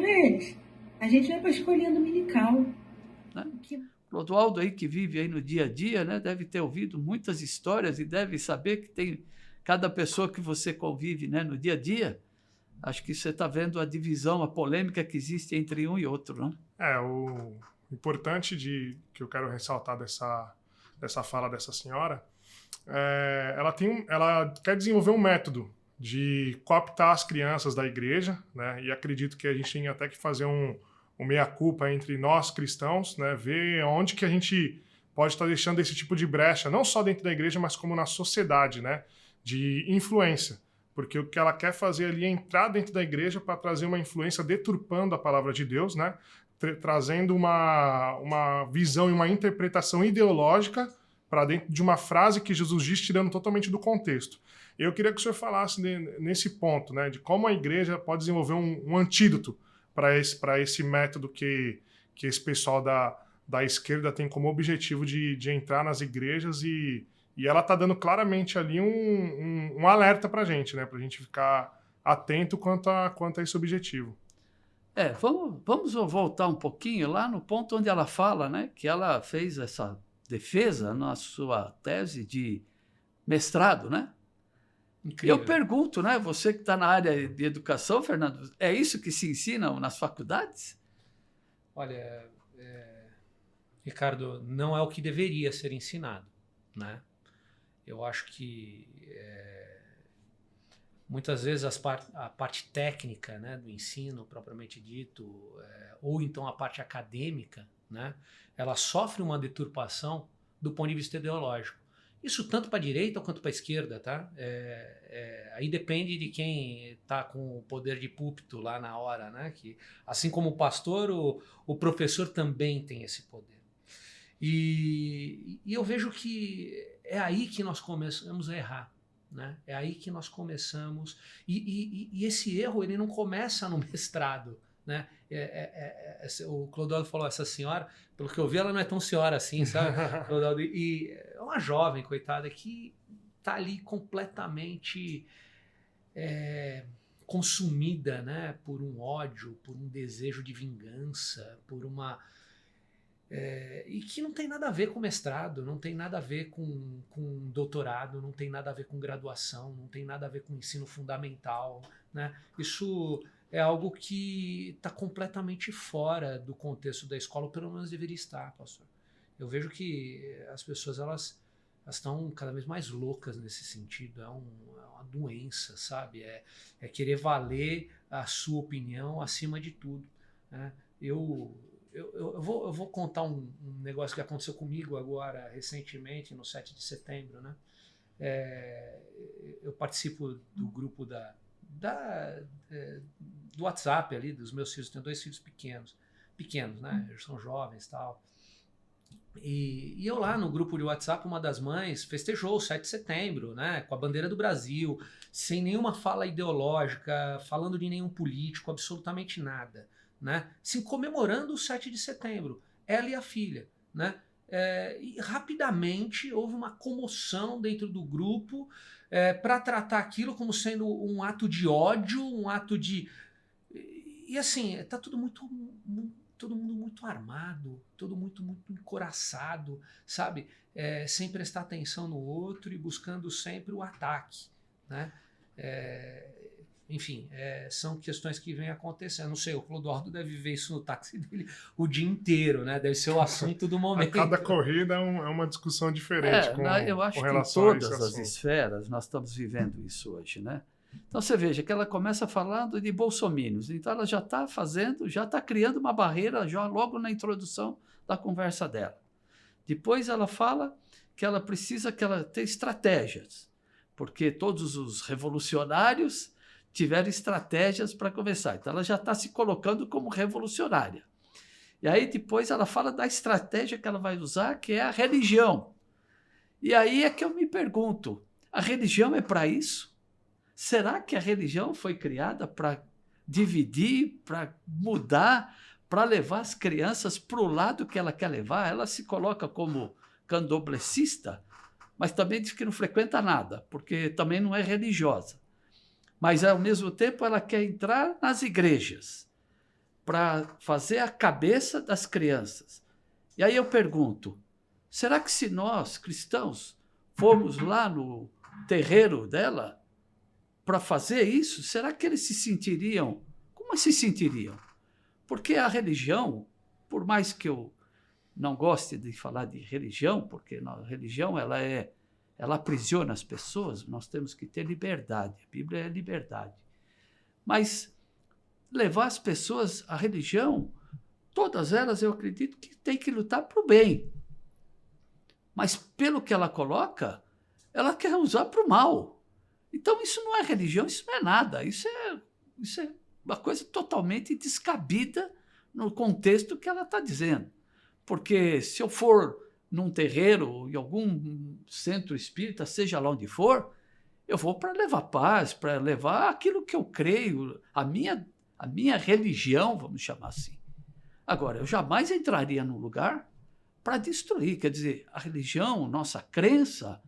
Fred, a gente vai para a escolinha dominical. Né? Clodoaldo aí que vive aí no dia a dia, né, deve ter ouvido muitas histórias e deve saber que tem cada pessoa que você convive, né, no dia a dia. Acho que você está vendo a divisão, a polêmica que existe entre um e outro, não? O importante que eu quero ressaltar dessa fala dessa senhora, ela quer desenvolver um método de cooptar as crianças da igreja, né? E acredito que a gente tem até que fazer um meia-culpa entre nós cristãos, né? Ver onde que a gente pode estar deixando esse tipo de brecha, não só dentro da igreja, mas como na sociedade, né? De influência. Porque o que ela quer fazer ali é entrar dentro da igreja para trazer uma influência deturpando a palavra de Deus, né? Trazendo uma visão e uma interpretação ideológica para dentro de uma frase que Jesus diz, tirando totalmente do contexto. Eu queria que o senhor falasse nesse ponto, né? De como a igreja pode desenvolver um antídoto para esse método que esse pessoal da esquerda tem como objetivo de entrar nas igrejas e ela está dando claramente ali um alerta para a gente, né? Para a gente ficar atento quanto a esse objetivo. Vamos voltar um pouquinho lá no ponto onde ela fala, né, que ela fez essa defesa na sua tese de mestrado, né? Incrível. Eu pergunto, né, você que está na área de educação, Fernando, é isso que se ensina nas faculdades? Olha, Ricardo, não é o que deveria ser ensinado, né? Eu acho que muitas vezes a parte técnica, né, do ensino propriamente dito, ou então a parte acadêmica, né, ela sofre uma deturpação do ponto de vista ideológico. Isso tanto para a direita quanto para a esquerda, tá? Aí depende de quem está com o poder de púlpito lá na hora, né? Que, assim como o pastor, o professor também tem esse poder. E eu vejo que é aí que nós começamos a errar, né? É aí que nós começamos... E esse erro, ele não começa no mestrado, né? O Clodoaldo falou, essa senhora, pelo que eu vi, ela não é tão senhora assim, sabe? Clodoaldo, e é uma jovem, coitada, que está ali completamente consumida, né? Por um ódio, por um desejo de vingança, por uma... e que não tem nada a ver com mestrado, não tem nada a ver com doutorado, não tem nada a ver com graduação, não tem nada a ver com ensino fundamental, né? Isso é algo que está completamente fora do contexto da escola, ou pelo menos deveria estar, pastor. Eu vejo que as pessoas elas estão cada vez mais loucas nesse sentido, é uma doença, sabe? É querer valer a sua opinião acima de tudo, né? Eu vou contar um negócio que aconteceu comigo agora, recentemente, no 7 de setembro, né? Eu participo do grupo do WhatsApp ali, dos meus filhos. Tenho 2 filhos pequenos, né? Eles são jovens e tal. E eu lá no grupo de WhatsApp, uma das mães festejou o 7 de setembro, né? Com a bandeira do Brasil, sem nenhuma fala ideológica, falando de nenhum político, absolutamente nada, né? Sim, comemorando o 7 de setembro, ela e a filha, né? E rapidamente houve uma comoção dentro do grupo para tratar aquilo como sendo um ato de ódio, um ato de... E assim, está todo mundo muito armado, todo muito encoraçado, sabe? Sem prestar atenção no outro e buscando sempre o ataque, né? Enfim, são questões que vêm acontecendo. Não sei, o Clodoaldo deve ver isso no táxi dele o dia inteiro, né? Deve ser o assunto do momento. A cada corrida é uma discussão diferente eu acho com que relação em todas as esferas nós estamos vivendo isso hoje, né? Então você veja que ela começa falando de bolsominions, então ela já está criando uma barreira já logo na introdução da conversa dela. Depois ela fala que ela precisa ter estratégias, porque todos os revolucionários tiveram estratégias para conversar. Então ela já está se colocando como revolucionária. E aí depois ela fala da estratégia que ela vai usar, que é a religião. E aí é que eu me pergunto, a religião é para isso? Será que a religião foi criada para dividir, para mudar, para levar as crianças para o lado que ela quer levar? Ela se coloca como candomblessista, mas também diz que não frequenta nada, porque também não é religiosa. Mas, ao mesmo tempo, ela quer entrar nas igrejas. para fazer a cabeça das crianças. E aí eu pergunto, será que se nós, cristãos, formos lá no terreiro dela para fazer isso, será que eles se sentiriam? Como se sentiriam? Porque a religião, por mais que eu não goste de falar de religião, porque a religião ela aprisiona as pessoas, nós temos que ter liberdade. A Bíblia é liberdade. Mas levar as pessoas à religião, todas elas eu acredito que tem que lutar para o bem. Mas pelo que ela coloca, ela quer usar para o mal. Então isso não é religião, isso não é nada. Isso é uma coisa totalmente descabida no contexto que ela está dizendo. Porque se eu for num terreiro, em algum centro espírita, seja lá onde for, eu vou para levar paz, para levar aquilo que eu creio, a minha religião, vamos chamar assim. Agora, eu jamais entraria num lugar para destruir. Quer dizer, a religião, nossa crença,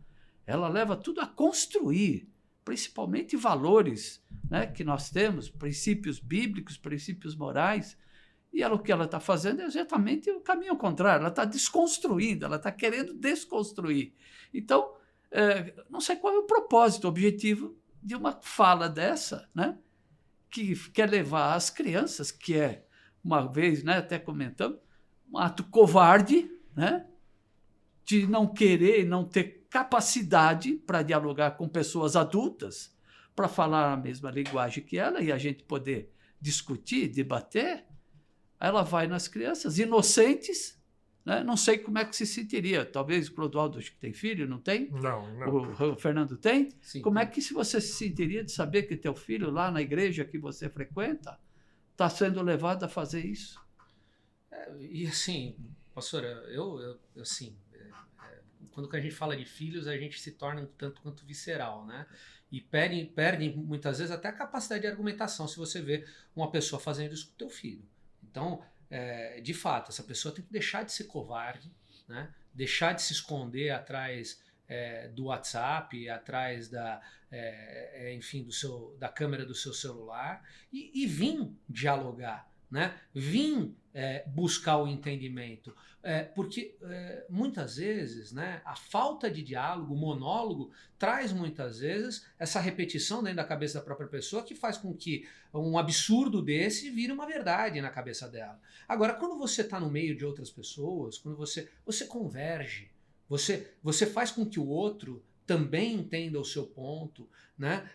ela leva tudo a construir, principalmente valores, né, que nós temos, princípios bíblicos, princípios morais. E o que ela está fazendo é exatamente o caminho contrário. Ela está desconstruindo, ela está querendo desconstruir. Então, não sei qual é o propósito, o objetivo de uma fala dessa, né, que quer levar as crianças, que é, uma vez, né, até comentamos, um ato covarde, né, de não querer, não ter capacidade para dialogar com pessoas adultas, para falar a mesma linguagem que ela e a gente poder discutir, debater. Ela vai nas crianças inocentes, né? Não sei como é que se sentiria. Talvez o Clodoaldo que tem filho, não tem? Não. O Fernando tem? Sim, como é que você se sentiria de saber que teu filho lá na igreja que você frequenta está sendo levado a fazer isso? E assim, pastora, eu assim, quando a gente fala de filhos, a gente se torna um tanto quanto visceral, né? E perde muitas vezes até a capacidade de argumentação se você vê uma pessoa fazendo isso com o teu filho. Então, de fato, essa pessoa tem que deixar de ser covarde, né? Deixar de se esconder atrás do WhatsApp, atrás enfim, da câmera do seu celular e vir dialogar, né? Vir buscar o entendimento. Porque muitas vezes, né, a falta de diálogo, o monólogo, traz muitas vezes essa repetição dentro da cabeça da própria pessoa que faz com que um absurdo desse vire uma verdade na cabeça dela. Agora, quando você está no meio de outras pessoas, quando você converge, você faz com que o outro também entenda o seu ponto, né?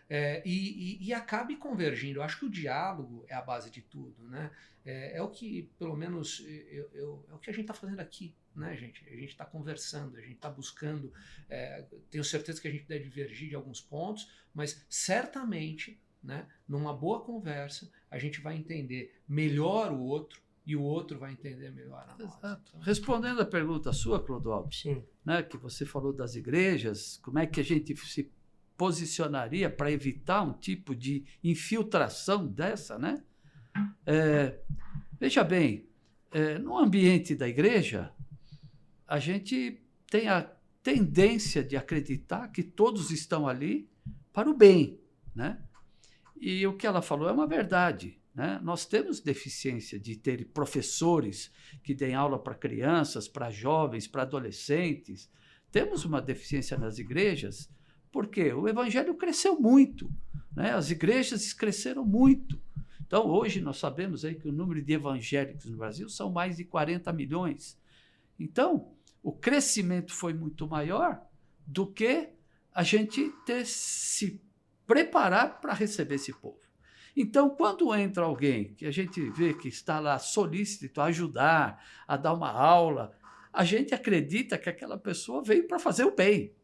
E acabe convergindo. Eu acho que o diálogo é a base de tudo, né? É o que, pelo menos, é o que a gente está fazendo aqui, né, gente? A gente está conversando, a gente está buscando. Tenho certeza que a gente deve divergir de alguns pontos, mas certamente, né, numa boa conversa, a gente vai entender melhor o outro e o outro vai entender melhor a nós. Exato. Respondendo a pergunta sua, Clodoaldo, Sim. né, que você falou das igrejas, como é que a gente se posicionaria para evitar um tipo de infiltração dessa, né? Veja bem, no ambiente da igreja, a gente tem a tendência de acreditar que todos estão ali para o bem, né? E o que ela falou é uma verdade, né? Nós temos deficiência de ter professores que deem aula para crianças, para jovens, para adolescentes. Temos uma deficiência nas igrejas porque o evangelho cresceu muito, né? As igrejas cresceram muito. Então, hoje nós sabemos aí que o número de evangélicos no Brasil são mais de 40 milhões. Então, o crescimento foi muito maior do que a gente se preparar para receber esse povo. Então, quando entra alguém que a gente vê que está lá solícito a ajudar, a dar uma aula, a gente acredita que aquela pessoa veio para fazer o bem.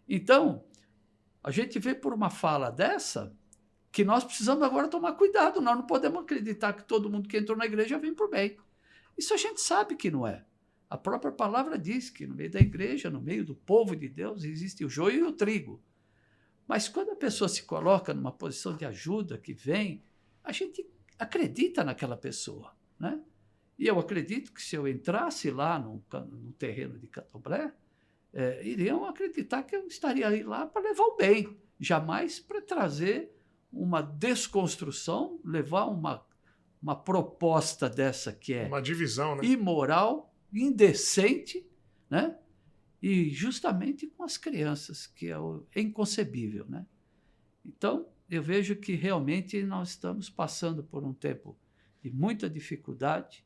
Então, a gente vê por uma fala dessa que nós precisamos agora tomar cuidado. Nós não podemos acreditar que todo mundo que entrou na igreja vem para o bem. Isso a gente sabe que não é. A própria palavra diz que no meio da igreja, no meio do povo de Deus, existe o joio e o trigo. Mas quando a pessoa se coloca numa posição de ajuda, que vem, a gente acredita naquela pessoa, né? E eu acredito que se eu entrasse lá no terreno de Candomblé, iriam acreditar que eu estaria lá para levar o bem, jamais para trazer uma desconstrução, levar uma proposta dessa que é Uma divisão, né? imoral, indecente, né? E justamente com as crianças, que é inconcebível, né? Então, eu vejo que realmente nós estamos passando por um tempo de muita dificuldade.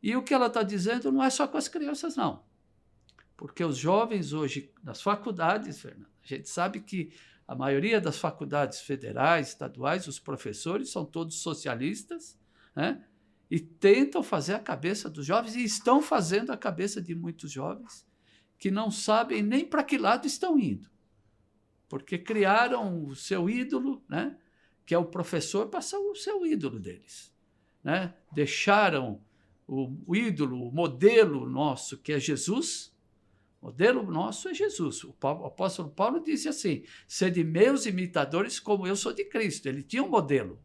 E o que ela está dizendo não é só com as crianças, não. Porque os jovens hoje, nas faculdades, Fernando, a gente sabe que a maioria das faculdades federais, estaduais, os professores são todos socialistas, né? E tentam fazer a cabeça dos jovens, e estão fazendo a cabeça de muitos jovens, que não sabem nem para que lado estão indo. Porque criaram o seu ídolo, né? Que é o professor, para ser o seu ídolo deles. Né? Deixaram o ídolo, o modelo nosso, que é Jesus. O modelo nosso é Jesus. O apóstolo Paulo disse assim: sede meus imitadores como eu sou de Cristo. Ele tinha um modelo.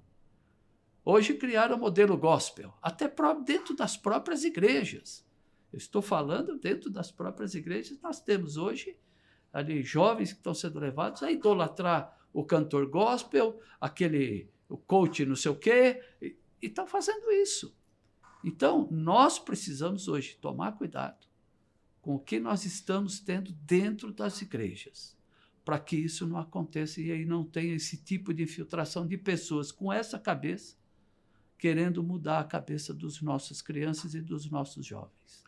Hoje criaram o modelo gospel, até dentro das próprias igrejas. Eu estou falando dentro das próprias igrejas. Nós temos hoje ali jovens que estão sendo levados a idolatrar o cantor gospel, o coach não sei o quê, e estão fazendo isso. Então, nós precisamos hoje tomar cuidado com o que nós estamos tendo dentro das igrejas, para que isso não aconteça e aí não tenha esse tipo de infiltração de pessoas com essa cabeça, querendo mudar a cabeça dos nossas crianças e dos nossos jovens.